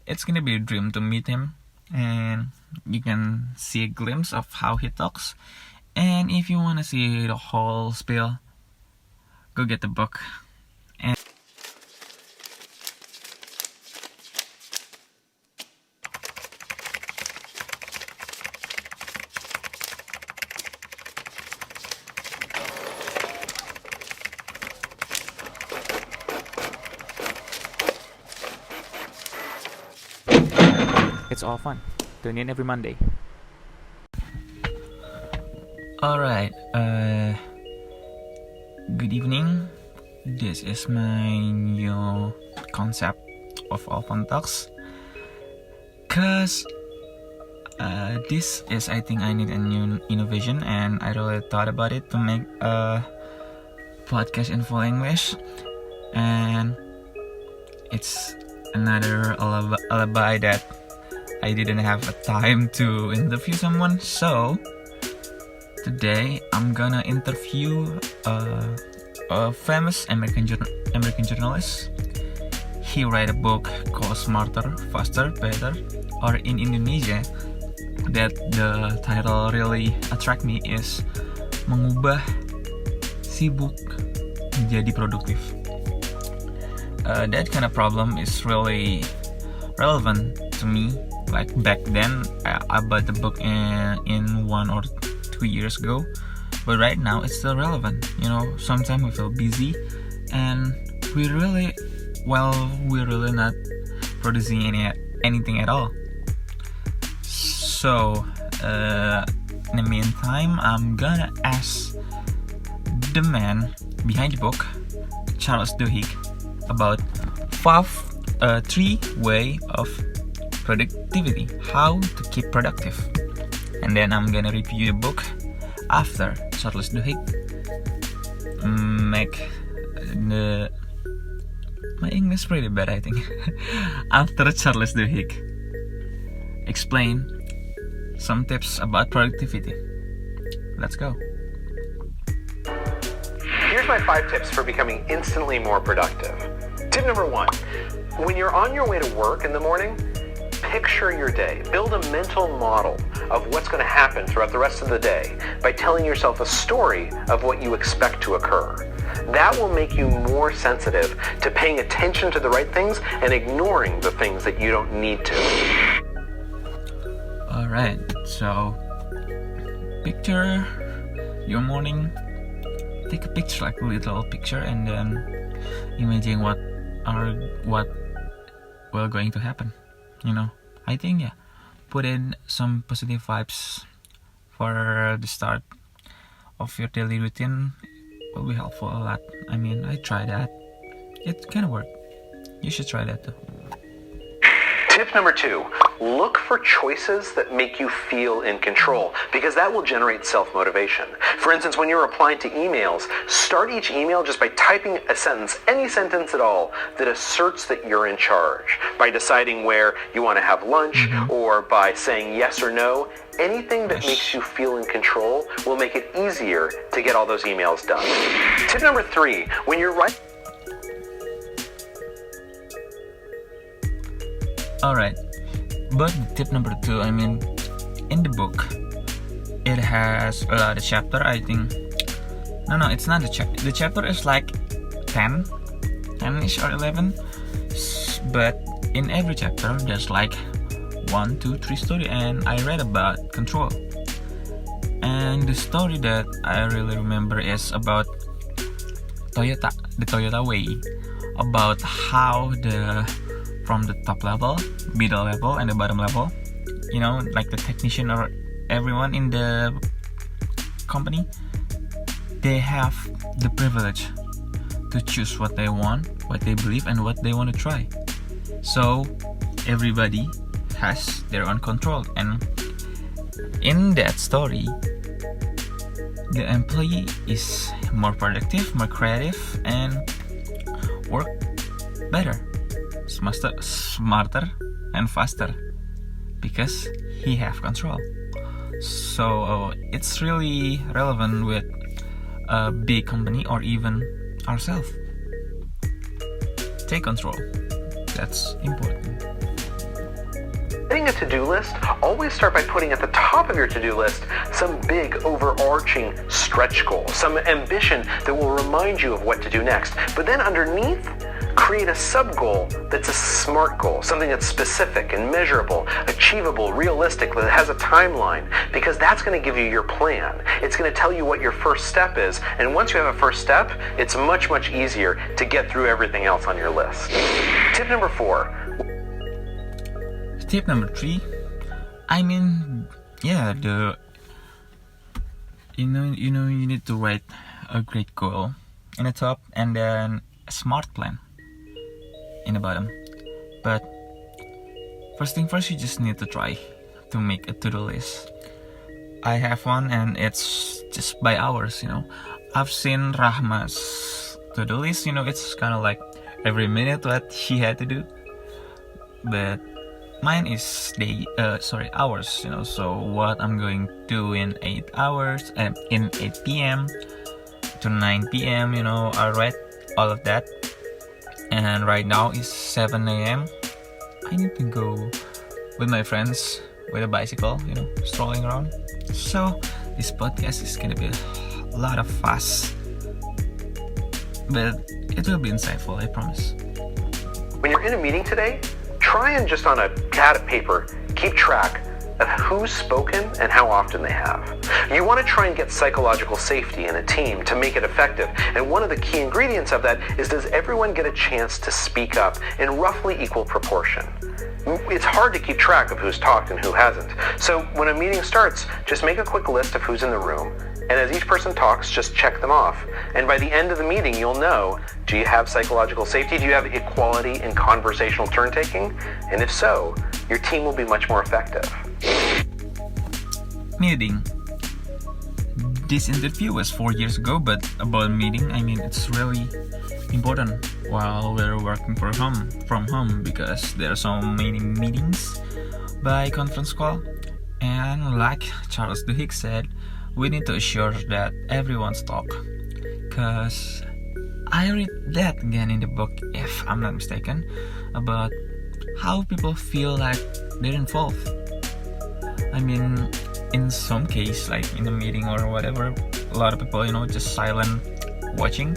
it's gonna be a dream to meet him, and you can see a glimpse of how he talks. And if you want to see the whole spiel, go get the book. And It's Alfan. Tune in every Monday. alright, good evening. This is my new concept of Alfan Talks. Cause this is, I think I need a new innovation, and I really thought about it to make a podcast in full English. And it's another alibi that I didn't have a time to interview someone. So today I'm gonna interview a famous American journalist. He wrote a book called Smarter, Faster, Better, or in Indonesia, that the title really attract me, is mengubah sibuk menjadi produktif. That kind of problem is really relevant to me. Like back then, I bought the book in 1 or 2 years ago, but right now it's still relevant. Sometimes we feel busy, and we're really not producing anything at all. So in the meantime, I'm gonna ask the man behind the book, Charles Duhigg, about 3 way of productivity, how to keep productive. And then I'm gonna review the book after Charles Duhigg my English pretty bad, I think. After Charles Duhigg explain some tips about productivity. Let's go. Here's my 5 tips for becoming instantly more productive. Tip number 1, when you're on your way to work in the morning, picture your day. Build a mental model of what's going to happen throughout the rest of the day by telling yourself a story of what you expect to occur. That will make you more sensitive to paying attention to the right things and ignoring the things that you don't need to. Alright, so picture your morning. Take a picture, like a little picture, and then imagine what will going to happen. I think put in some positive vibes for the start of your daily routine will be helpful a lot. I tried that. It kind of worked. You should try that too. Tip number 2, look for choices that make you feel in control, because that will generate self-motivation. For instance, when you're replying to emails, start each email just by typing a sentence, any sentence at all, that asserts that you're in charge. By deciding where you want to have lunch, or by saying yes or no, anything that makes you feel in control will make it easier to get all those emails done. Tip number 3, when you're writing... Alright, but tip number 2, in the book, it has a lot of chapter, I think. No, it's not the chapter. The chapter is like 10-ish or 11. But in every chapter, there's like 1, 2, 3 story, and I read about control. And the story that I really remember is about the Toyota way, about how from the top level, middle level, and the bottom level, like the technician or everyone in the company, they have the privilege to choose what they want, what they believe, and what they want to try. So everybody has their own control, and in that story, the employee is more productive, more creative, and work better, smarter, and faster, because he have control. So it's really relevant with a big company or even ourselves. Take control. That's important. Getting a to-do list, always start by putting at the top of your to-do list some big overarching stretch goal, some ambition that will remind you of what to do next. But then underneath, create a sub-goal that's a SMART goal, something that's specific and measurable, achievable, realistic, that has a timeline, because that's going to give you your plan. It's going to tell you what your first step is, and once you have a first step, it's much, much easier to get through everything else on your list. Tip number 4. Tip number 3, you need to write a great goal in the top and then a SMART plan in the bottom. But first thing first, you just need to try to make a to-do list. I have one and it's just by hours, I've seen Rahma's to-do list, it's kind of like every minute what she had to do. But mine is hours, so what I'm going to do in 8 hours, in 8 p.m. to 9 p.m, I'll write all of that. And right now is 7 a.m. I need to go with my friends with a bicycle, strolling around. So this podcast is gonna be a lot of fuss, but it will be insightful, I promise. When you're in a meeting today, try and just on a pad of paper, keep track of who's spoken and how often they have. You want to try and get psychological safety in a team to make it effective. And one of the key ingredients of that is, does everyone get a chance to speak up in roughly equal proportion? It's hard to keep track of who's talked and who hasn't. So when a meeting starts, just make a quick list of who's in the room. And as each person talks, just check them off. And by the end of the meeting, you'll know, do you have psychological safety? Do you have equality in conversational turn-taking? And if so, your team will be much more effective. Meeting. This interview was 4 years ago, but about meeting, it's really important while we're working from home because there are so many meetings by conference call. And like Charles Duhigg said, we need to assure that everyone's talk. Because I read that again in the book, if I'm not mistaken, about how people feel like they're involved. In some case, like in a meeting or whatever, a lot of people, just silent watching.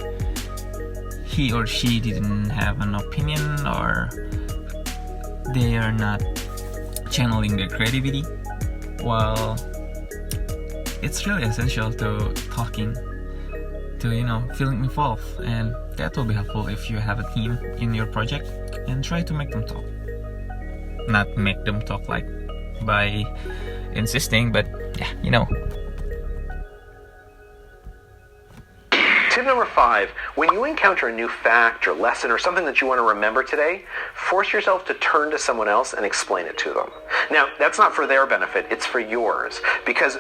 He or she didn't have an opinion, or they are not channeling their creativity. While it's really essential to talking, to feeling involved, and that will be helpful if you have a team in your project, and try to make them talk. Not make them talk like by insisting, but Tip number 5, when you encounter a new fact or lesson or something that you want to remember today, force yourself to turn to someone else and explain it to them. Now, that's not for their benefit, it's for yours. Because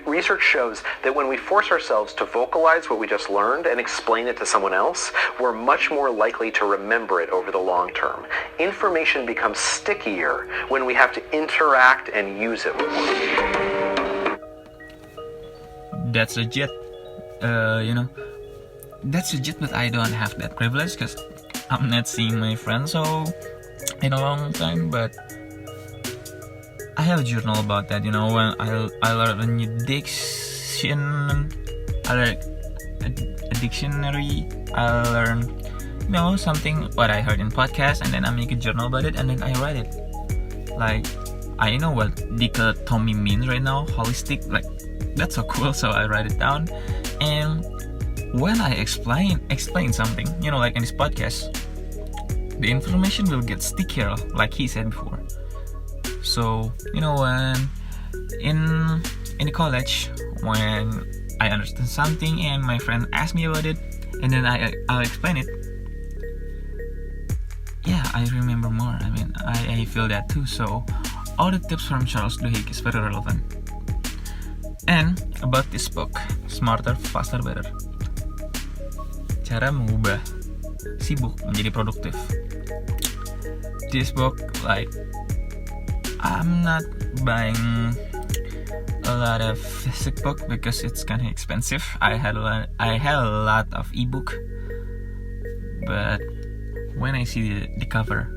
research shows that when we force ourselves to vocalize what we just learned and explain it to someone else, we're much more likely to remember it over the long term. Information becomes stickier when we have to interact and use it more. That's legit. That's legit, but I don't have that privilege because I'm not seeing my friends in a long time. But I have a journal about that. When I learn a new diction, I learn a dictionary. I learn something what I heard in podcast, and then I make a journal about it, and then I write it. Like, I know what dichotomy means right now, holistic. Like, that's so cool. So I write it down, and when I explain something, like in this podcast, the information will get stickier, like he said before. So, when in the college, when I understand something and my friend asks me about it, and then I'll explain it, I remember more. I feel that too. So, all the tips from Charles Duhigg is very relevant. And about this book, Smarter, Faster, Better. Cara mengubah sibuk menjadi produktif. This book, like, I'm not buying a lot of physical book because it's kind of expensive. I had a lot of ebook, but when I see the cover,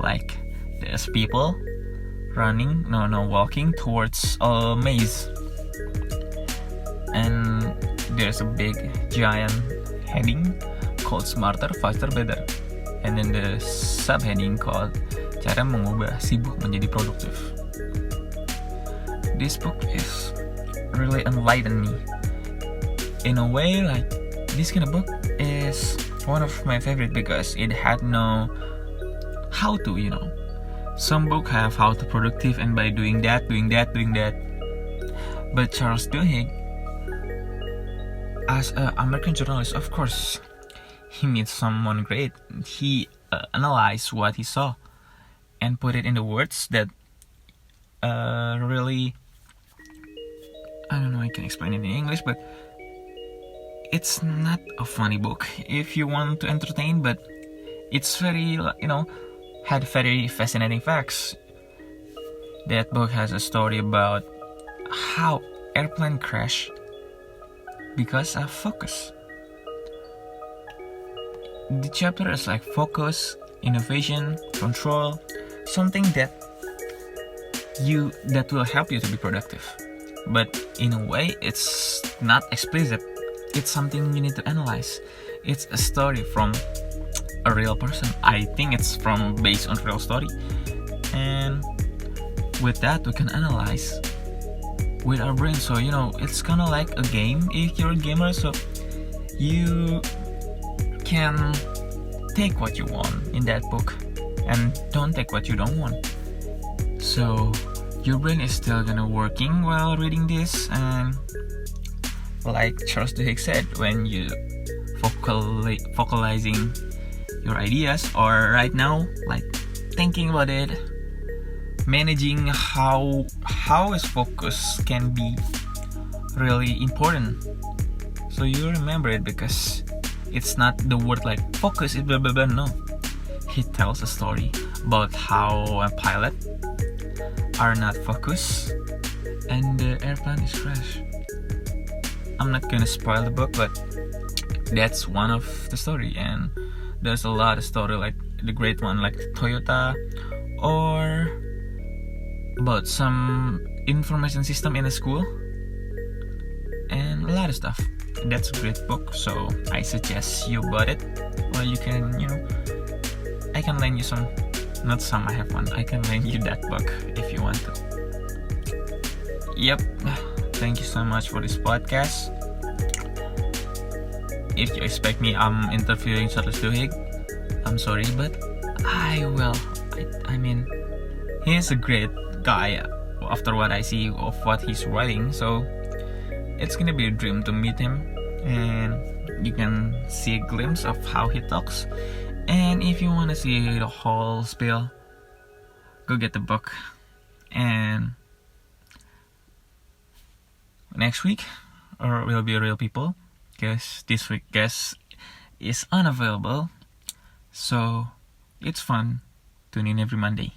like, there's people walking towards a maze, and there's a big giant heading called Smarter, Faster, Better, and then the subheading called Cara Mengubah Sibuk Menjadi Produktif. This book is really enlightened me in a way. Like, this kind of book is one of my favorite because it had no how to, some book have how to productive and by doing that, but Charles Duhigg, as an American journalist, of course he meets someone great. He analyzed what he saw and put it into words that really, I don't know, I can explain it in English, but it's not a funny book if you want to entertain, but it's very, had very fascinating facts. That book has a story about how airplane crash because of focus. The chapter is like focus, innovation, control, something that will help you to be productive. But in a way, it's not explicit. It's something you need to analyze. It's a story from a real person. I think it's based on real story. And with that, we can analyze with our brain. So, it's kind of like a game if you're a gamer. So you can take what you want in that book and don't take what you don't want. So your brain is still gonna working while reading this, and like Charles Duhigg said, when you focalizing your ideas, or right now, like thinking about it, managing how is focus can be really important. So you remember it because it's not the word like focus, it blah blah blah. No, he tells a story about how a pilot are not focused and the airplane is crashed. I'm not gonna spoil the book, but that's one of the story, and there's a lot of story like the great one like Toyota, or about some information system in a school, and a lot of stuff. That's a great book, so I suggest you bought it, or you can, I can lend you some. Not some, I have one. I can lend you that book if you want to. Yep. Thank you so much for this podcast. If you expect me, I'm interviewing Charles Duhigg, I'm sorry, but I will. I mean, he's a great guy after what I see of what he's writing. So it's gonna be a dream to meet him, and you can see a glimpse of how he talks. And if you want to see the whole spiel, go get the book. And next week, or will be real people, because this week guest is unavailable. So it's fun. Tune in every Monday.